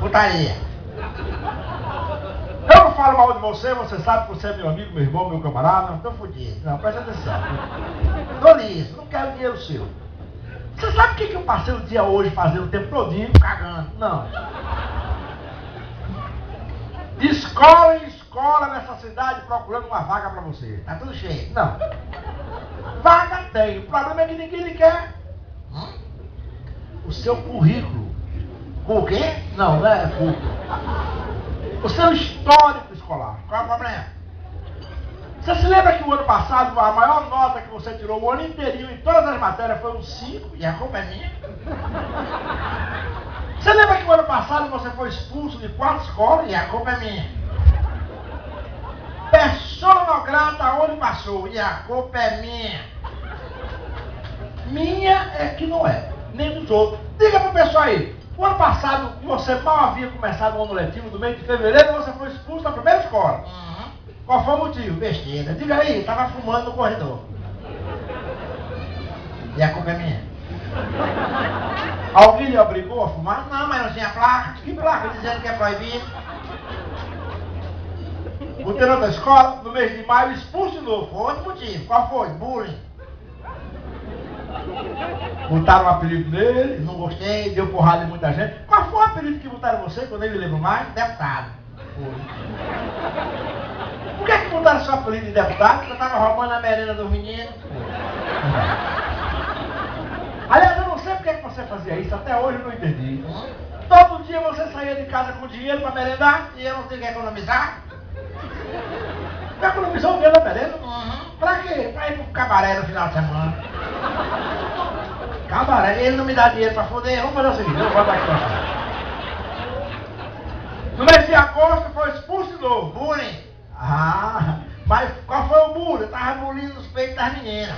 Putaria. Eu não falo mal de você, você sabe que você é meu amigo, meu irmão, meu camarada. Não tô fudido. Não, presta atenção. Tô liso, não quero dinheiro seu. Você sabe o que eu passei o dia hoje fazendo o tempo todinho? Cagando. Não. De escola em escola nessa cidade procurando uma vaga pra você. Tá tudo cheio. Não. Vaga tem. O problema é que ninguém lhe quer. O seu currículo. Com o quê? Não, não é currículo. O seu histórico escolar. Qual é o problema? Você se lembra que o ano passado a maior nota que você tirou o ano inteirinho em todas as matérias foi um 5 e a culpa é minha? Você lembra que o ano passado você foi expulso de 4 escolas e a culpa é minha? Persona não grata onde passou e a culpa é minha. Minha é que não é, nem dos outros. Diga pro pessoal aí, o ano passado você mal havia começado o ano letivo do mês de fevereiro, você foi expulso da primeira escola. Qual foi o motivo? Besteira. Diga aí, estava fumando no corredor. E a culpa é minha. Alguém lhe obrigou a fumar? Não, mas não tinha placa. Que placa dizendo que é proibido? O diretor da escola, no mês de maio, expulso de novo. Foi outro motivo. Qual foi? Bullying. Botaram um apelido nele, não gostei, deu porrada em muita gente. Qual foi o apelido que botaram você, que eu nem me lembro mais? Deputado. Foi. Por que mudaram seu apelido de deputado? Porque eu estava roubando a merenda dos meninos. Aliás, eu não sei por que você fazia isso, até hoje eu não entendi. Todo dia você saía de casa com dinheiro para merendar e eu não tinha que economizar. Você economizou o dinheiro da merenda? Pra quê? Pra ir pro cabaré no final de semana. Cabaré, ele não me dá dinheiro pra foder, vamos fazer o seguinte, eu vou dar aqui pra você. No mês de agosto foi expulso de novo, bullying. Ah, mas qual foi o bullying? Eu tava bulindo os peitos das meninas.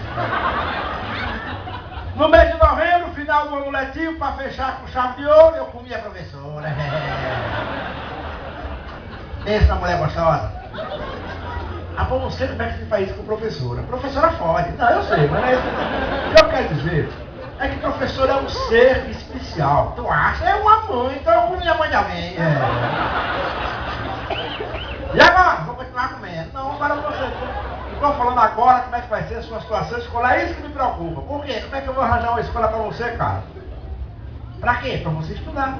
No mês de novembro, final do ano letivo, para fechar com chave de ouro, eu comi a professora. Pensa na mulher gostosa. Ah, pô, não sei como é que se faz isso com professora. Professora fode. Não, eu sei, mas não é isso. O que eu quero dizer é que professor é um ser especial. Tu acha? É uma mãe, então eu comi a mãe de alguém. E agora? Vou continuar comendo. Não, agora você. Estou falando agora como é que vai ser a sua situação escolar. É isso que me preocupa. Por quê? Como é que eu vou arranjar uma escola para você, cara? Pra quê? Pra você estudar.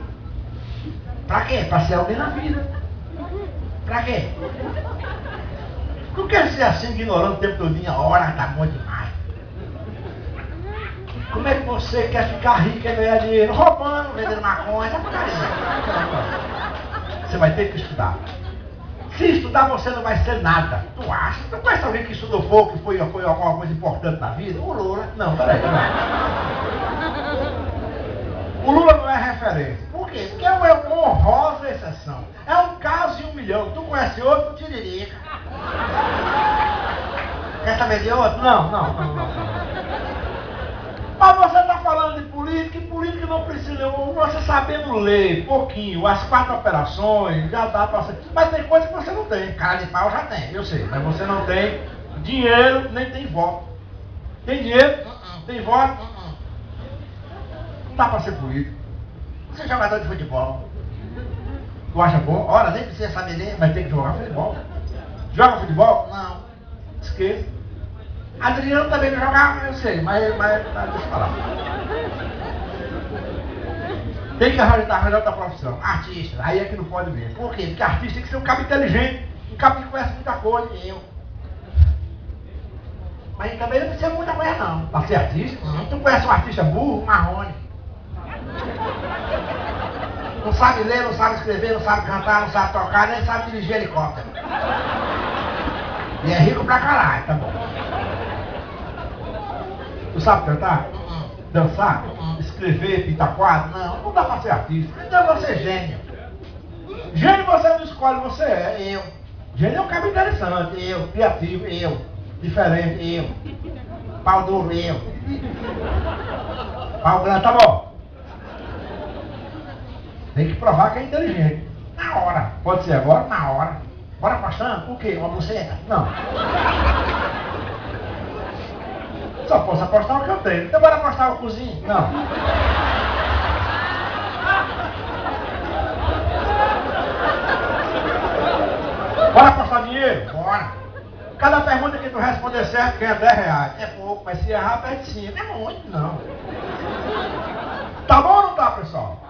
Pra quê? Pra ser alguém na vida. Pra quê? Não quero ser assim, ignorando o tempo todinho. A hora tá bom demais. Como é que você quer ficar rico e ganhar dinheiro? Roubando, vendendo maconha, essa porcaria. Você vai ter que estudar. Se estudar, você não vai ser nada. Tu acha? Tu conhece alguém que estudou pouco e foi alguma coisa importante na vida? O Lula. Não, peraí. O Lula não é referência. Por quê? Porque é uma honrosa exceção. É um caso em 1 milhão. Tu conhece outro? Tiririca. Quer saber de outro? Não. Mas você está falando de política, e política não precisa, você sabendo ler pouquinho, as 4 operações, já dá para ser. Mas tem coisa que você não tem. Cara de pau já tem, eu sei, mas você não tem dinheiro, nem tem voto. Tem dinheiro? Tem voto? Não dá para ser político. Você é jogador de futebol. Tu acha bom? Ora, nem precisa saber ler, mas tem que jogar futebol. Joga futebol? Não. Esqueça. Adriano também não jogava, eu sei, mas deixa eu falar. Tem que arranjar outra profissão. Artista, aí é que não pode ver. Por quê? Porque artista tem que ser um cabo inteligente, um cabo que conhece muita coisa, eu. Mas também não precisa muita coisa não. Pra ser artista, tu conhece um artista burro, Marrone. Não sabe ler, não sabe escrever, não sabe cantar, não sabe tocar, nem sabe dirigir helicóptero. E é rico pra caralho, tá bom. Tu sabe cantar? Dançar? Escrever, pintar quadro? Não dá pra ser artista. Então você é gênio. Gênio você não escolhe, você é. Eu. Gênio é um cara interessante. Eu. Criativo. Eu. Diferente. Eu. Pau duro. Eu. Pau grande. Tá bom. Tem que provar que é inteligente. Na hora. Pode ser agora? Na hora. Bora apostando? O quê? Uma buceta? Não. Só posso apostar o que eu tenho. Então bora apostar o cozinho? Não. tu responder certo, ganha 10 reais. É pouco, mas se errar, perde 5. Não é muito, não. Tá bom ou não tá, pessoal?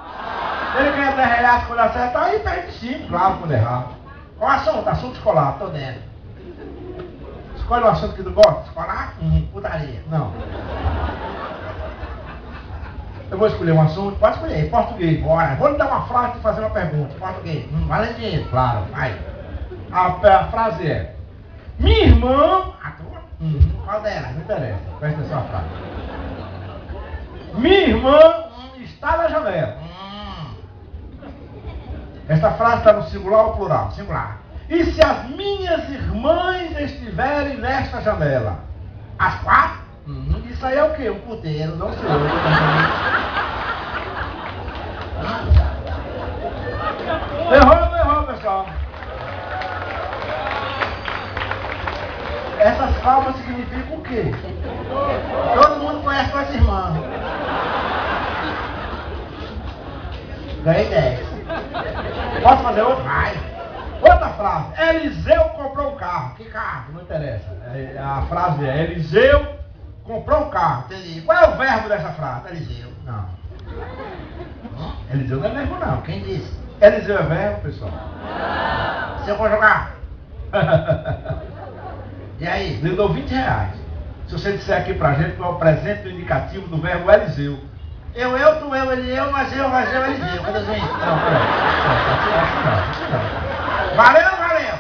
Ele ganha 10 reais quando acertar, aí perde 5, claro, quando errar. Qual assunto? Assunto escolar, tô dentro. Escolhe o assunto que tu gosta. Escolar? Putaria. Não. Eu vou escolher um assunto, pode escolher, português, bora. Vou lhe dar uma frase e fazer uma pergunta. Português, vale dinheiro, claro, vai. A frase é: minha irmã. A tua? Qual dela? Não interessa, presta atenção à frase. Minha irmã está na janela. Esta frase está no singular ou plural? Singular. E se as minhas irmãs estiverem nesta janela? As 4? Isso aí é o quê? Um puteiro, não sei. Errou, pessoal. Essas palmas significam o quê? Todo mundo conhece suas irmãs. Ganhei 10. Posso fazer outra? Vai. Outra frase. Eliseu comprou um carro. Que carro? Não interessa. A frase é: Eliseu comprou um carro. Entendi. Qual é o verbo dessa frase? Eliseu. Não. Eliseu não é verbo, não. Quem disse? Eliseu é verbo, pessoal? Se eu for jogar? E aí? Lhe dou 20 reais. Se você disser aqui pra gente qual é o presente indicativo do verbo Eliseu. Eu, tu, ele, mas eu, Eliseu. Cadê os 20? Não, peraí. Valeu, valeu.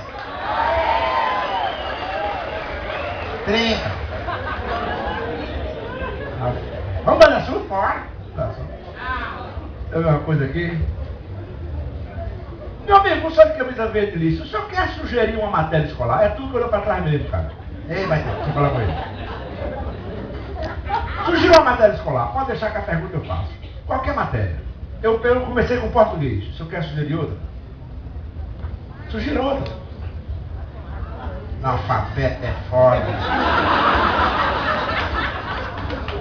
30. Vamos dar assunto? Bora. Eu ver uma coisa aqui. Meu amigo, o senhor de camisa verde lixo, o senhor quer sugerir uma matéria escolar? É tu que olhou pra trás mesmo, cara. Ei, vai ter, deixa eu falar com ele. Sugira uma matéria escolar, pode deixar que a pergunta eu faço. Qualquer matéria. Eu comecei com português. O senhor quer sugerir outra? Sugira outra. Analfabeto é foda.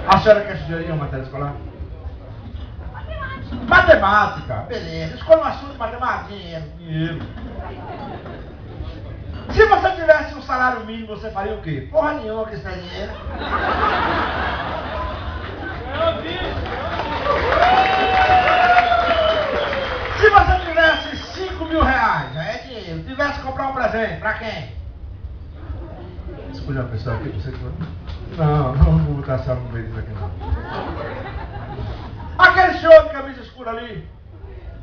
A senhora quer sugerir uma matéria escolar? Matemática. Beleza. Escolha um assunto de matemática. Dinheiro. Se você tivesse um salário mínimo, você faria o quê? Porra nenhuma que isso é dinheiro. Se você tivesse 5 mil reais, já é dinheiro. Tivesse que comprar um presente, pra quem? Escolha uma pessoa aqui pra você que... Não vou botar a senhora no meio disso aqui não. Aquele senhor de camisa escura ali,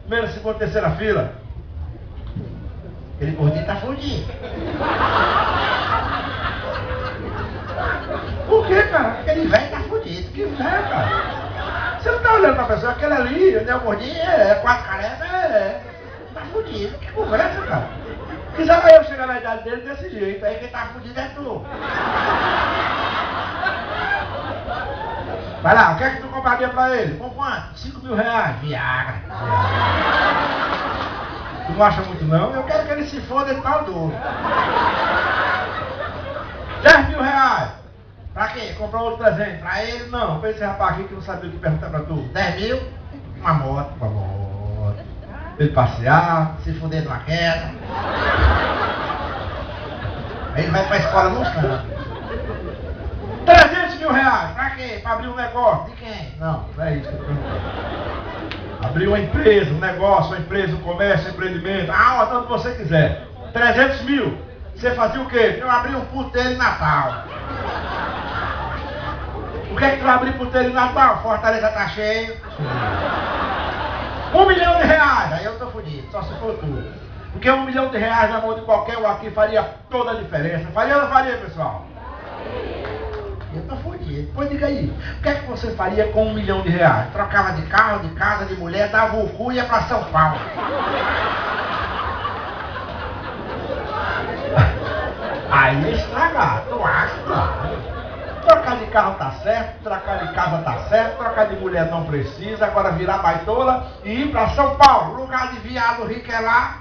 primeira, segunda, terceira fila. Ele por dentro tá fudido. Por que, cara? Aquele velho tá fudido. Que velho, cara? Você não tá olhando pra pessoa, aquele ali, né, o gordinho, quatro carecas, tá fudido. Que conversa, cara? Quisava eu chegar na idade dele desse jeito, aí quem tá fudido é tu. Vai lá, o que é que tu compraria pra ele? Com quanto? 5 mil reais. Viagra. Tu não acha muito não? Eu quero que ele se foda, ele tá duro. 10 mil reais. Pra quê? Comprar outro presente? Pra ele? Não. Pra esse rapaz aqui que não sabia o que perguntar pra tu. 10 mil? Uma moto. Ele passear, se fuder numa queda. Aí ele vai pra escola no canto. 300 mil reais. Pra quê? Pra abrir um negócio. De quem? Não é isso que eu tô perguntando. Abrir uma empresa, um negócio, uma empresa, um comércio, um empreendimento. Onde você quiser. 300 mil. Você fazia o quê? Eu abri um puteiro em Natal. O que é que tu vai abrir puteiro em Natal? Fortaleza tá cheio. 1 milhão de reais. Aí eu tô fudido, só se for tudo. Porque 1 milhão de reais na mão de qualquer um aqui faria toda a diferença. Faria ou não faria, pessoal? Eu tô fudido. Pois diga aí, o que é que você faria com 1 milhão de reais? Trocava de carro, de casa, de mulher, dava o cu e ia pra São Paulo. Aí é estragar, tu acha? Trocar de carro tá certo, trocar de casa tá certo, trocar de mulher não precisa, agora virar baitola e ir pra São Paulo, lugar de viado rico é lá.